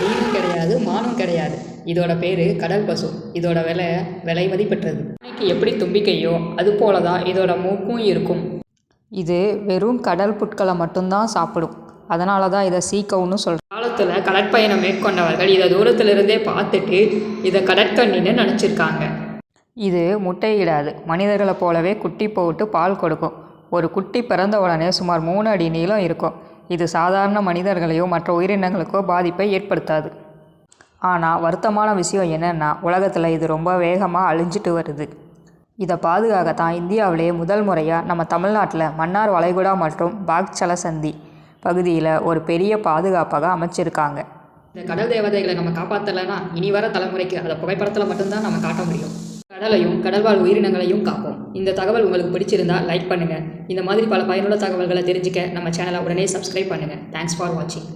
மீனும் கிடையாது, மானும் கிடையாது. இதோட பேர் கடல் பசு. இதோட விலை மதிப்பற்றது. யானைக்கு எப்படி தும்பிக்கையோ அது போல தான் இதோட மூக்கும் இருக்கும். இது வெறும் கடல் புட்களை மட்டும்தான் சாப்பிடும். அதனால தான் இதை சீக்கவுன்னு சொல்கிறேன். காலத்தில் கடற்பயணம் மேற்கொண்டவர்கள் இதை தூரத்திலிருந்தே பார்த்துட்டு இதை கடற்கண்ணின்னு நினச்சிருக்காங்க. இது முட்டையிடாது. மனிதர்களை போலவே குட்டி போட்டு பால் கொடுக்கும். ஒரு குட்டி பிறந்த உடனே சுமார் 3 அடி நீளம் இருக்கும். இது சாதாரண மனிதர்களையோ மற்ற உயிரினங்களுக்கோ பாதிப்பை ஏற்படுத்தாது. ஆனால் வருத்தமான விஷயம் என்னென்னா, உலகத்தில் இது ரொம்ப வேகமாக அழிஞ்சிட்டு வருது. இதை பாதுகாக்கத்தான் இந்தியாவிலேயே முதல் முறையாக நம்ம தமிழ்நாட்டில் மன்னார் வளைகுடா மற்றும் பாக்சலசந்தி பகுதியில் ஒரு பெரிய பாதுகாப்பாக அமைச்சிருக்காங்க. இந்த கடல் தேவதைகளை நம்ம காப்பாற்றலைன்னா இனி வர தலைமுறைக்கு அதை புகைப்படத்தில் மட்டும்தான் நம்ம காட்ட முடியும். கடலையும் கடல்வாழ் உயிரினங்களையும் காப்போம். இந்த தகவல் உங்களுக்கு பிடிச்சிருந்தா லைக் பண்ணுங்கள். இந்த மாதிரி பல பயனுள்ள தகவல்களை தெரிஞ்சுக்க நம்ம சேனலை உடனே சப்ஸ்கிரைப் பண்ணுங்கள். தேங்க்ஸ் ஃபார் வாட்சிங்.